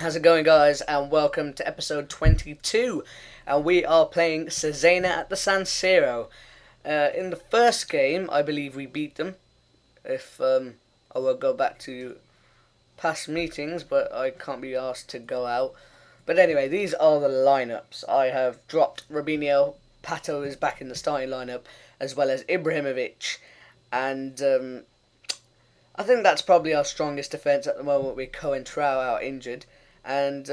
How's it going, guys? And welcome to episode 22. And we are playing Cesena at the San Siro. In the first game, I believe we beat them. If I will go back to past meetings, but I can't be asked to go out. But anyway, these are the lineups. I have dropped Robinho. Pato is back in the starting lineup, as well as Ibrahimovic. And I think that's probably our strongest defence at the moment with Cohen-Trau out injured. And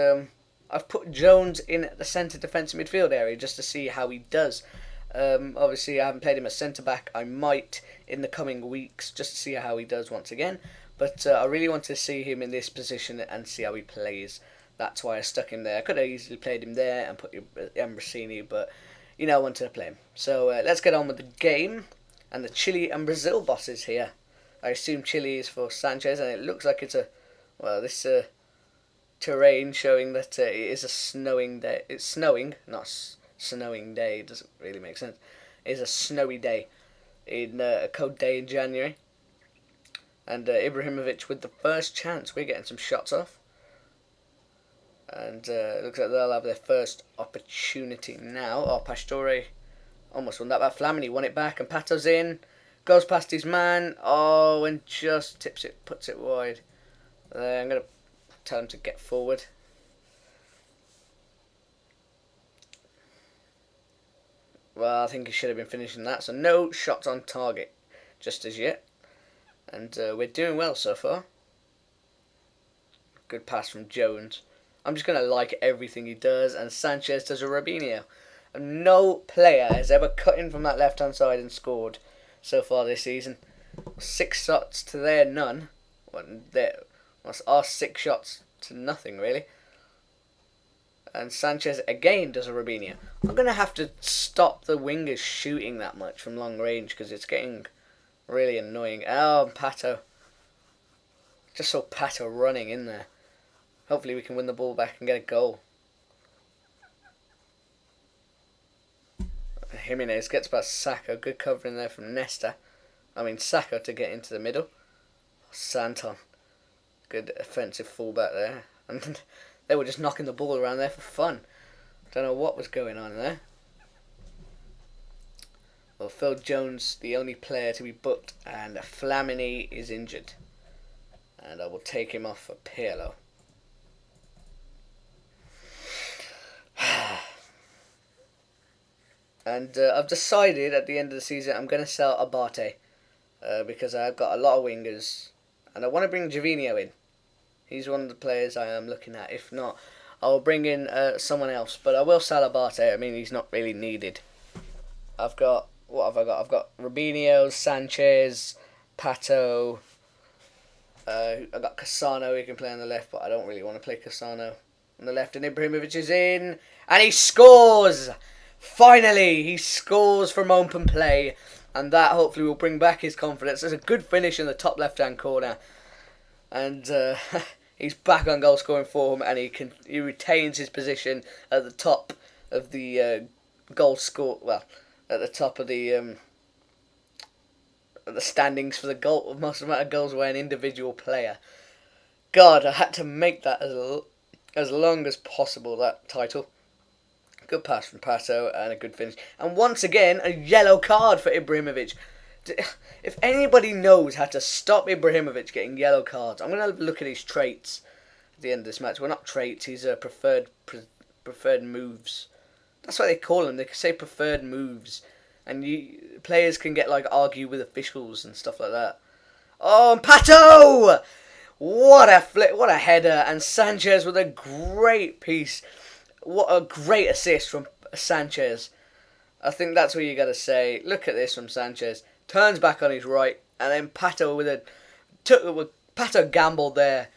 I've put Jones in at the centre defensive midfield area just to see how he does. Obviously, I haven't played him as centre back. I might in the coming weeks just to see how he does once again. But I really want to see him in this position and see how he plays. That's why I stuck him there. I could have easily played him there and put Ambrosini, but I wanted to play him. So let's get on with the game. And the Chile and Brazil bosses here. I assume Chile is for Sanchez, and it looks like it's this terrain showing that it is a snowing day. It's snowing, not snowing day. It doesn't really make sense. It is a snowy day in a cold day in January. And Ibrahimovic with the first chance. We're getting some shots off. And it looks like they'll have their first opportunity now. Oh, Pastore almost won that. But Flamini won it back, and Pato's in. Goes past his man. Oh, and just tips it, puts it wide. I'm going to tell him to get forward. Well, I think he should have been finishing that. So no shots on target just as yet. And we're doing well so far. Good pass from Jones. I'm just going to like everything he does. And Sanchez does a Robinho. And no player has ever cut in from that left-hand side and scored so far this season. 6 shots to their none. Our 6 shots to nothing, really. And Sanchez again does a Robinho. I'm going to have to stop the wingers shooting that much from long range because it's getting really annoying. Oh, Pato. Just saw Pato running in there. Hopefully we can win the ball back and get a goal. Jimenez gets past Sacco. Good covering there from Sacco to get into the middle. Santon. Good offensive fullback there. And they were just knocking the ball around there for fun. Don't know what was going on there. Well, Phil Jones, the only player to be booked, and Flamini is injured. And I will take him off for Pirlo. And I've decided at the end of the season I'm going to sell Abate. Because I've got a lot of wingers. And I want to bring Gervinho in. He's one of the players I am looking at. If not, I'll bring in someone else. But I will sell Abate. I mean, he's not really needed. What have I got? I've got Robinho, Sanchez, Pato. I've got Cesena who can play on the left, but I don't really want to play Cesena on the left. And Ibrahimovic is in. And he scores! Finally, he scores from open play. And that hopefully will bring back his confidence. There's a good finish in the top left-hand corner. And he's back on goal scoring form, and he retains his position at the top of the goal score. Well, at the top of the standings for the most amount of goals by an individual player. God, I had to make that as long as possible, that title. Good pass from Pato and a good finish. And once again, a yellow card for Ibrahimovic. If anybody knows how to stop Ibrahimovic getting yellow cards, I'm going to look at his traits at the end of this match. Well, not traits, he's preferred moves. That's what they call them. They say preferred moves. And players can get argue with officials and stuff like that. Oh, and Pato! What a flip, what a header. And Sanchez with a great piece. What a great assist from Sanchez. I think that's what you got to say. Look at this from Sanchez. Turns back on his right, and then Pato Pato gambled there,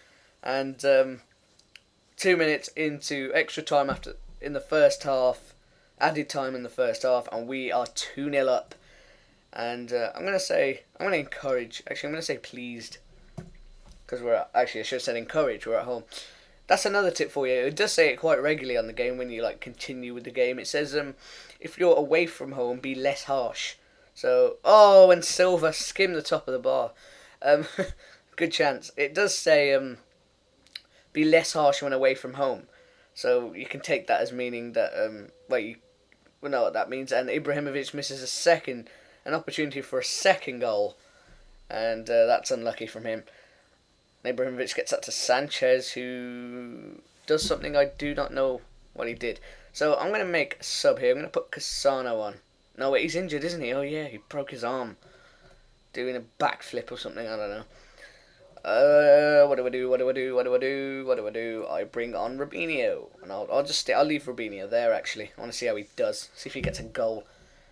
and 2 minutes into extra time in the first half, added time in the first half, and we are 2-0 up. And I'm going to say pleased, because I should have said encourage. We're at home. That's another tip for you. It does say it quite regularly on the game when you continue with the game. It says if you're away from home, be less harsh. So, and Silva skimmed the top of the bar. Good chance. It does say be less harsh when away from home. So you can take that as meaning that you know what that means. And Ibrahimovic misses an opportunity for a second goal, and that's unlucky from him. Ibrahimovic gets up to Sanchez, who does something I do not know what he did. So I'm going to make a sub here. I'm going to put Cesena on. No, wait, he's injured, isn't he? Oh, yeah, he broke his arm doing a backflip or something. I don't know. What do I do? I bring on Robinho. And I'll leave Robinho there, actually. I want to see how he does. See if he gets a goal.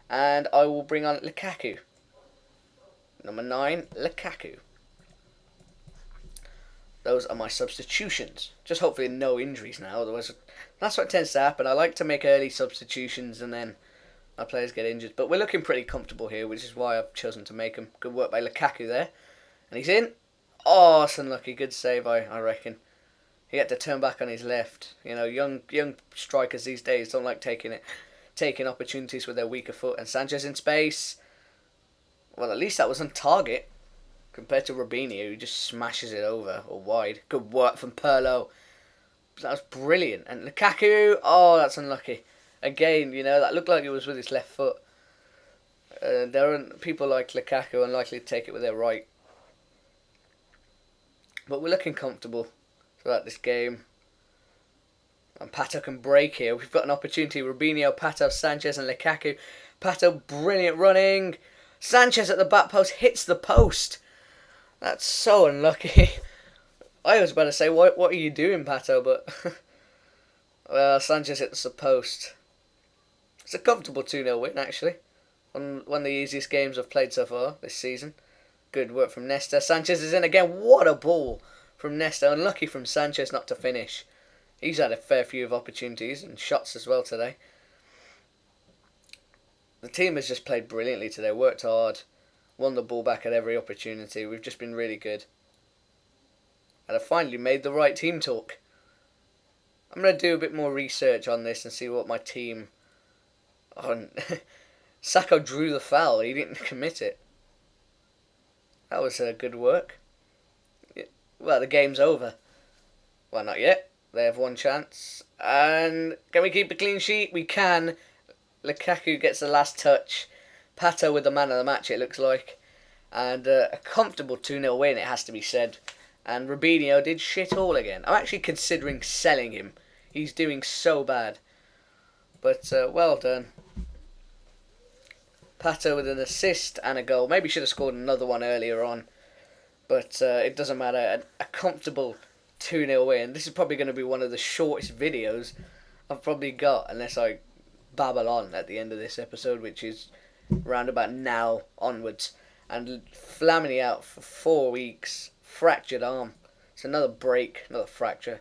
And I will bring on Lukaku. Number 9, Lukaku. Those are my substitutions. Just hopefully no injuries now. Otherwise, that's what tends to happen. I like to make early substitutions and then my players get injured. But we're looking pretty comfortable here, which is why I've chosen to make them. Good work by Lukaku there. And he's in. Oh, it's unlucky. Good save, I reckon. He had to turn back on his left. You know, young strikers these days don't like taking opportunities with their weaker foot. And Sanchez in space. Well, at least that was on target. Compared to Robinho, who just smashes it over or wide. Good work from Pirlo. That was brilliant. And Lukaku, oh, that's unlucky. Again, you know, that looked like it was with his left foot. There are people like Lukaku unlikely to take it with their right. But we're looking comfortable throughout this game. And Pato can break here. We've got an opportunity. Robinho, Pato, Sanchez and Lukaku. Pato, brilliant running. Sanchez at the back post hits the post. That's so unlucky. I was about to say, what are you doing, Pato? But, well, Sanchez hits the post. It's a comfortable 2-0 win, actually. One of the easiest games I've played so far this season. Good work from Nesta. Sanchez is in again. What a ball from Nesta. Unlucky from Sanchez not to finish. He's had a fair few of opportunities and shots as well today. The team has just played brilliantly today. Worked hard. Won the ball back at every opportunity. We've just been really good. And I finally made the right team talk. I'm going to do a bit more research on this and see what my team... Sacco drew the foul. He didn't commit it. That was good work. Well, the game's over. Well, not yet. They have one chance. And can we keep a clean sheet? We can. Lukaku gets the last touch. Pato with the man of the match, it looks like. And a comfortable 2-0 win, it has to be said. And Robinho did shit all again. I'm actually considering selling him. He's doing so bad. But well done. Pato with an assist and a goal. Maybe should have scored another one earlier on. But it doesn't matter. A comfortable 2-0 win. This is probably going to be one of the shortest videos I've probably got. Unless I babble on at the end of this episode, which is round about now onwards. And Flamini out for 4 weeks. Fractured arm. It's another break, another fracture,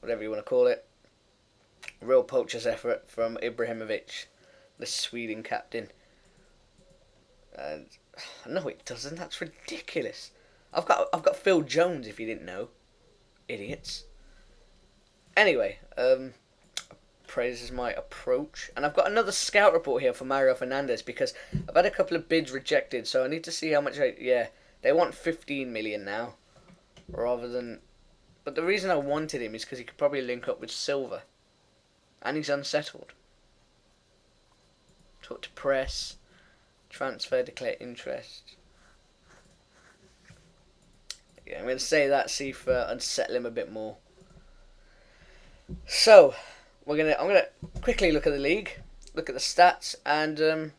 whatever you want to call it. Real poacher's effort from Ibrahimovic, the Sweden captain. And no, it doesn't. That's ridiculous. I've got Phil Jones, if you didn't know, idiots. Anyway, praises my approach, and I've got another scout report here for Mario Fernandes because I've had a couple of bids rejected, so I need to see how much. They want 15 million now, rather than. But the reason I wanted him is because he could probably link up with Silva, and he's unsettled. Talk to press. Transfer, declare interest. Yeah, I'm going to say that, see if unsettle him a bit more. So, I'm going to quickly look at the league, look at the stats, and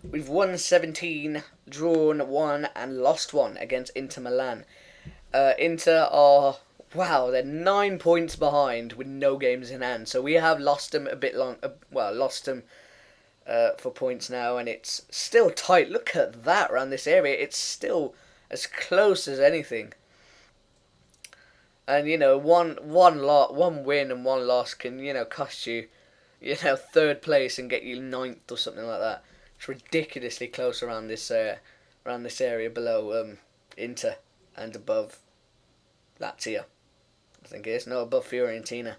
we've won 17, drawn 1, and lost 1 against Inter Milan. Inter are, they're 9 points behind with no games in hand, so we have lost them a bit lost them for points now, and it's still tight. Look at that around this area. It's still as close as anything. And one win and one loss can cost you third place and get you ninth or something like that. It's ridiculously close around this area below Inter and above Lazio, I think it is. No, above Fiorentina.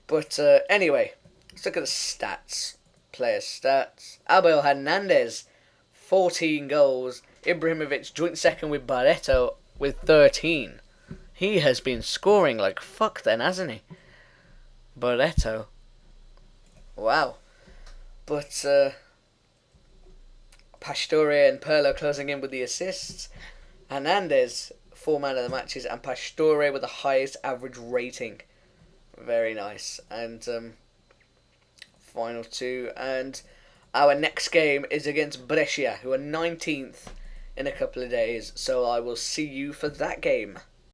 But anyway, let's look at the stats. Player stats. Abel Hernandez, 14 goals. Ibrahimovic joint second with Barreto with 13. He has been scoring like fuck then, hasn't he? Barreto. Wow. But Pastore and Perlo closing in with the assists. Hernandez, 4 man of the matches, and Pastore with the highest average rating. Very nice. And final two. And our next game is against Brescia, who are 19th in a couple of days. So I will see you for that game.